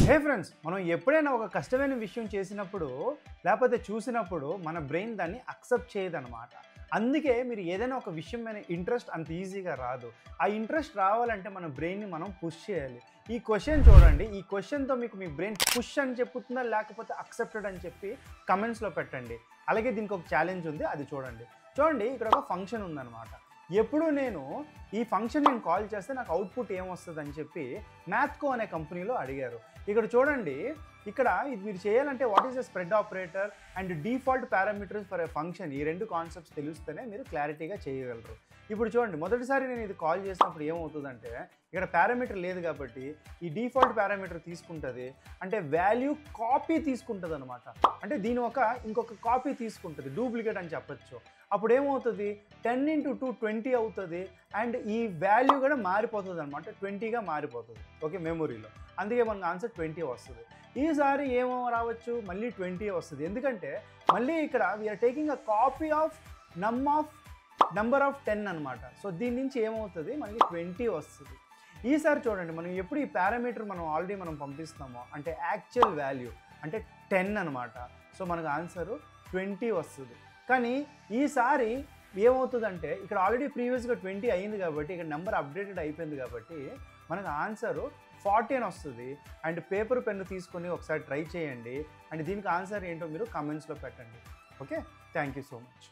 హే friends, మనం ఎప్పుడైనా ఒక కష్టమైన విషయం చేసినప్పుడు లేకపోతే చూసినప్పుడు మన బ్రెయిన్ దాన్ని అక్సెప్ట్ చేయదన్నమాట. అందుకే మీరు ఏదైనా ఒక విషయం మీద ఇంట్రెస్ట్ అంత ఈజీగా రాదు. ఆ ఇంట్రెస్ట్ రావాలంటే మన బ్రెయిన్ని మనం పుష్ చేయాలి. ఈ క్వశ్చన్ చూడండి. ఈ క్వశ్చన్తో మీకు మీ బ్రెయిన్ పుష్ అని చెప్పుతుందా లేకపోతే అక్సెప్టెడ్ అని చెప్పి కమెంట్స్లో పెట్టండి. అలాగే దీనికి ఒక ఛాలెంజ్ ఉంది, అది చూడండి. చూడండి, ఇక్కడ ఒక ఫంక్షన్ ఉందన్నమాట. ఎప్పుడు నేను ఈ ఫంక్షన్ కాల్ చేస్తే నాకు అవుట్పుట్ ఏమొస్తుంది అని చెప్పి మ్యాథ్కో అనే కంపెనీలో అడిగారు. ఇక్కడ చూడండి, ఇక్కడ ఇది మీరు చేయాలంటే what is the spread operator and default parameters for a function, ఈ రెండు కాన్సెప్ట్స్ తెలిస్తేనే మీరు క్లారిటీగా చేయగలరు. ఇప్పుడు చూడండి, మొదటిసారి నేను ఇది కాల్ చేసినప్పుడు ఏమవుతుందంటే ఇక్కడ పారామీటర్ లేదు కాబట్టి ఈ డిఫాల్ట్ పారామీటర్ తీసుకుంటుంది, అంటే వాల్యూ కాపీ తీసుకుంటుంది అనమాట. అంటే దీని ఇంకొక కాపీ తీసుకుంటుంది, డూప్లికేట్ అని చెప్పచ్చు. అప్పుడు ఏమవుతుంది, 10 × 2 20 అవుతుంది. అండ్ ఈ వాల్యూ కూడా మారిపోతుంది అనమాట, 20గా మారిపోతుంది. ఓకే, మెమొరీలో. అందుకే మనకు ఆన్సర్ 20 వస్తుంది. ఈసారి ఏమో రావచ్చు, మళ్ళీ 20 వస్తుంది. ఎందుకంటే మళ్ళీ ఇక్కడ we are taking a copy of number of 10 అనమాట. సో దీని నుంచి ఏమవుతుంది, మనకి 20 వస్తుంది. ఈసారి చూడండి, మనం ఎప్పుడు ఈ పారామీటర్ ఆల్రెడీ పంపిస్తామో అంటే యాక్చువల్ వాల్యూ అంటే 10 అనమాట. సో మనకు ఆన్సరు 20 వస్తుంది. కానీ ఈసారి ఏమవుతుందంటే ఇక్కడ ఆల్రెడీ ప్రీవియస్గా 20 అయింది కాబట్టి ఇక్కడ నెంబర్ అప్డేటెడ్ అయిపోయింది కాబట్టి మనకు ఆన్సరు 40 అని వస్తుంది. అండ్ పేపర్ పెన్ను తీసుకొని ఒకసారి ట్రై చేయండి. అండ్ దీనికి ఆన్సర్ ఏంటో మీరు కామెంట్స్లో పెట్టండి. Okay, thank you so much.